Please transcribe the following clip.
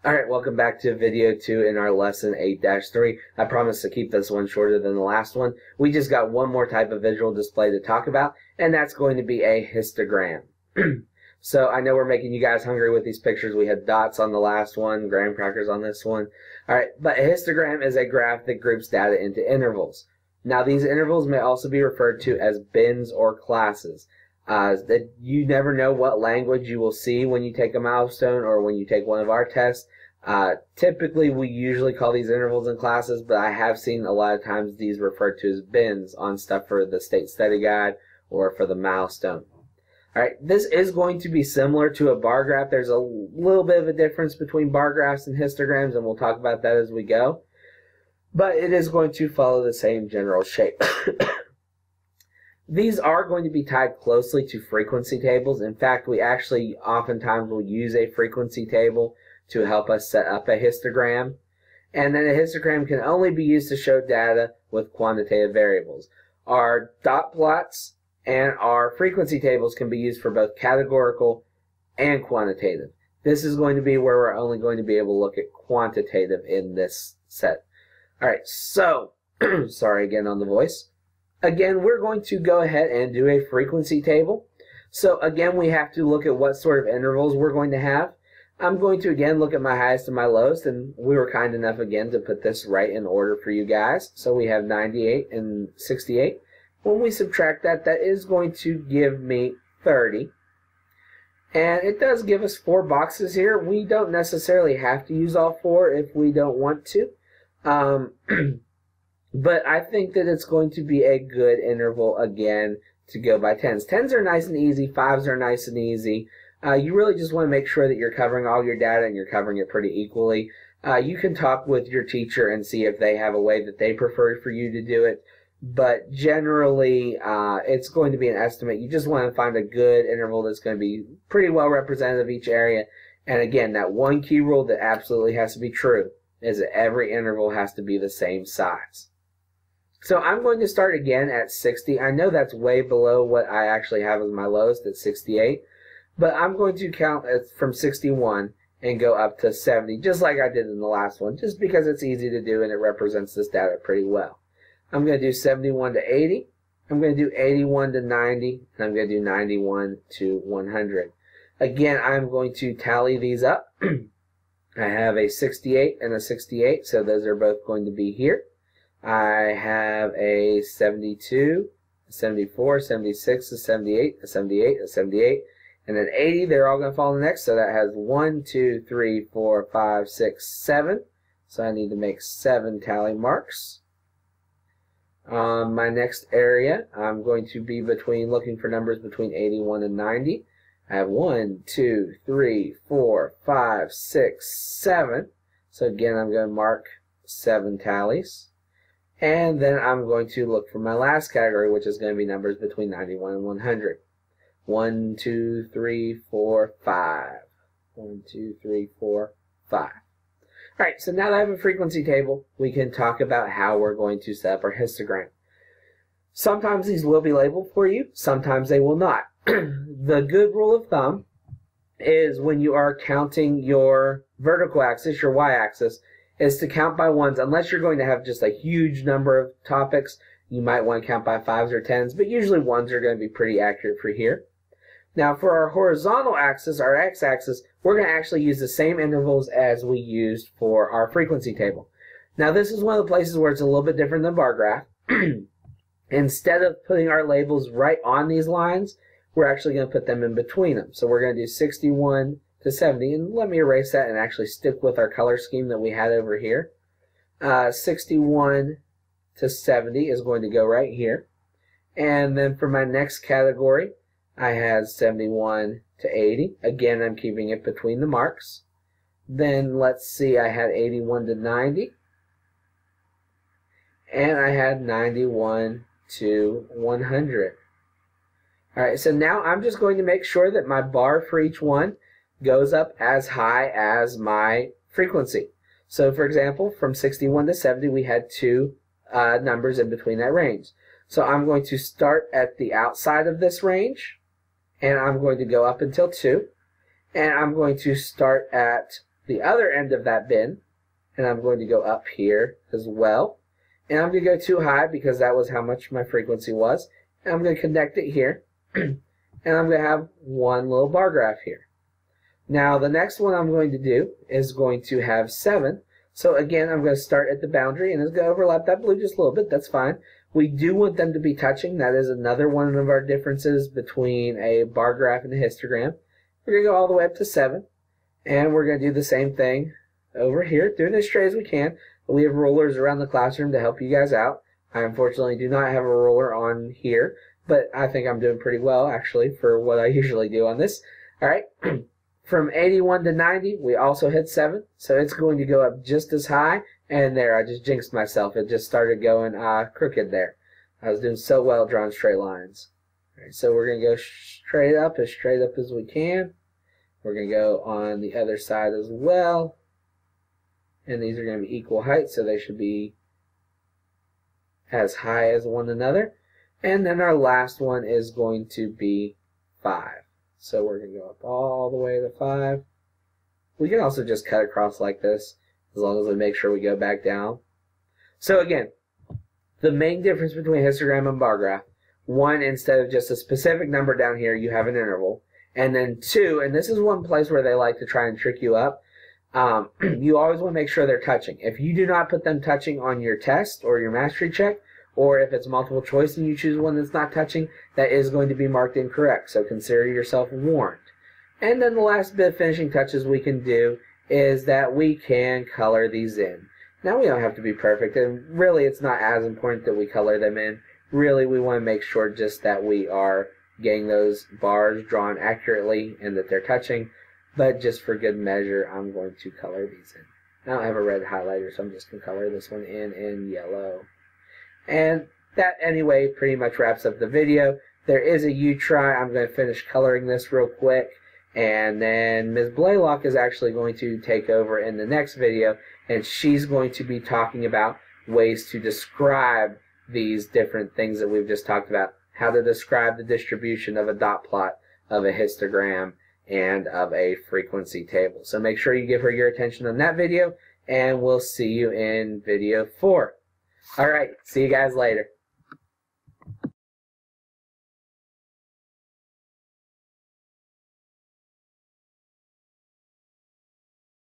Alright, welcome back to video 2 in our lesson 8-3. I promise to keep this one shorter than the last one. We just got one more type of visual display to talk about, and that's going to be a histogram. So I know we're making you guys hungry with these pictures. We had dots on the last one, graham crackers on this one. Alright, but a histogram is a graph that groups data into intervals. Now these intervals may also be referred to as bins or classes. That you never know what language you will see when you take a milestone or when you take one of our tests. Typically we usually call these intervals in classes, but I have seen a lot of times these referred to as bins on stuff for the state study guide or for the milestone. Alright, this is going to be similar to a bar graph. There's a little bit of a difference between bar graphs and histograms, and we'll talk about that as we go. But it is going to follow the same general shape. These are going to be tied closely to frequency tables. In fact, we actually oftentimes will use a frequency table to help us set up a histogram. And then a histogram can only be used to show data with quantitative variables. Our dot plots and our frequency tables can be used for both categorical and quantitative. This is going to be where we're only going to be able to look at quantitative in this set. Alright, so, sorry again on the voice. Again, we're going to go ahead and do a frequency table. So again, we have to look at what sort of intervals we're going to have. I'm going to again look at my highest and my lowest, and we were kind enough again to put this right in order for you guys. So we have 98 and 68. When we subtract that, that is going to give me 30. And it does give us 4 boxes here. We don't necessarily have to use all 4 if we don't want to. But I think that it's going to be a good interval again to go by 10s. 10s are nice and easy. 5s are nice and easy. You really just want to make sure that you're covering all your data and you're covering it pretty equally. You can talk with your teacher and see if they have a way that they prefer for you to do it. But generally, it's going to be an estimate. You just want to find a good interval that's going to be pretty well representative of each area. And again, that one key rule that absolutely has to be true is that every interval has to be the same size. So I'm going to start again at 60. I know that's way below what I actually have as my lowest at 68. But I'm going to count from 61 and go up to 70, just like I did in the last one, just because it's easy to do and it represents this data pretty well. I'm going to do 71 to 80. I'm going to do 81 to 90. And I'm going to do 91 to 100. Again, I'm going to tally these up. I have a 68 and a 68, so those are both going to be here. I have a 72, a 74, 76, a 78, a 78, a 78, and then 80. They're all going to fall in the next, so that has 1, 2, 3, 4, 5, 6, 7. So I need to make 7 tally marks. My next area, I'm going to be looking for numbers between 81 and 90. I have 1, 2, 3, 4, 5, 6, 7. So again, I'm going to mark 7 tallies. And then I'm going to look for my last category, which is going to be numbers between 91 and 100. 1, 2, 3, 4, 5. 1, 2, 3, 4, 5. Alright, so now that I have a frequency table, we can talk about how we're going to set up our histogram. Sometimes these will be labeled for you, sometimes they will not. The good rule of thumb is when you are counting your vertical axis, your y-axis, is to count by ones. Unless you're going to have just a huge number of topics, you might want to count by 5s or 10s, but usually ones are going to be pretty accurate for here. Now for our horizontal axis, our x-axis, we're going to actually use the same intervals as we used for our frequency table. Now this is one of the places where it's a little bit different than bar graph. Instead of putting our labels right on these lines, we're actually going to put them in between them. So we're going to do 61 to 70, and let me erase that and actually stick with our color scheme that we had over here. 61 to 70 is going to go right here. And then for my next category, I had 71 to 80. Again, I'm keeping it between the marks. Then let's see, I had 81 to 90. And I had 91 to 100. Alright, so now I'm just going to make sure that my bar for each one goes up as high as my frequency. So for example, from 61 to 70, we had 2 numbers in between that range. So I'm going to start at the outside of this range, and I'm going to go up until 2. And I'm going to start at the other end of that bin, and I'm going to go up here as well. And I'm going to go too high because that was how much my frequency was. And I'm going to connect it here. And I'm going to have one little bar graph here. Now the next one I'm going to do is going to have 7. So again, I'm going to start at the boundary, and it's going to overlap that blue just a little bit. That's fine. We do want them to be touching. That is another one of our differences between a bar graph and a histogram. We're going to go all the way up to 7. And we're going to do the same thing over here, doing as straight as we can. We have rulers around the classroom to help you guys out. I unfortunately do not have a ruler on here, but I think I'm doing pretty well, actually, for what I usually do on this. All right. From 81 to 90, we also hit 7, so it's going to go up just as high. And there, I just jinxed myself. It just started going crooked there. I was doing so well drawing straight lines. All right, so we're going to go straight up as we can. We're going to go on the other side as well. And these are going to be equal height, so they should be as high as one another. And then our last one is going to be 5. So we're going to go up all the way to 5. We can also just cut across like this, as long as we make sure we go back down. So again, the main difference between histogram and bar graph, 1, instead of just a specific number down here, you have an interval. And then 2, and this is one place where they like to try and trick you up, you always want to make sure they're touching. If you do not put them touching on your test or your mastery check, or if it's multiple choice and you choose one that's not touching, that is going to be marked incorrect. So consider yourself warned. And then the last bit of finishing touches we can do is that we can color these in. Now we don't have to be perfect, and really it's not as important that we color them in. Really we want to make sure just that we are getting those bars drawn accurately and that they're touching. But just for good measure, I'm going to color these in. I don't have a red highlighter, so I'm just going to color this one in yellow. And that, anyway, pretty much wraps up the video. There is a U-try. I'm going to finish coloring this real quick. And then Ms. Blaylock is actually going to take over in the next video, and she's going to be talking about ways to describe these different things that we've just talked about. How to describe the distribution of a dot plot, of a histogram, and of a frequency table. So make sure you give her your attention on that video, and we'll see you in video 4. Alright, see you guys later.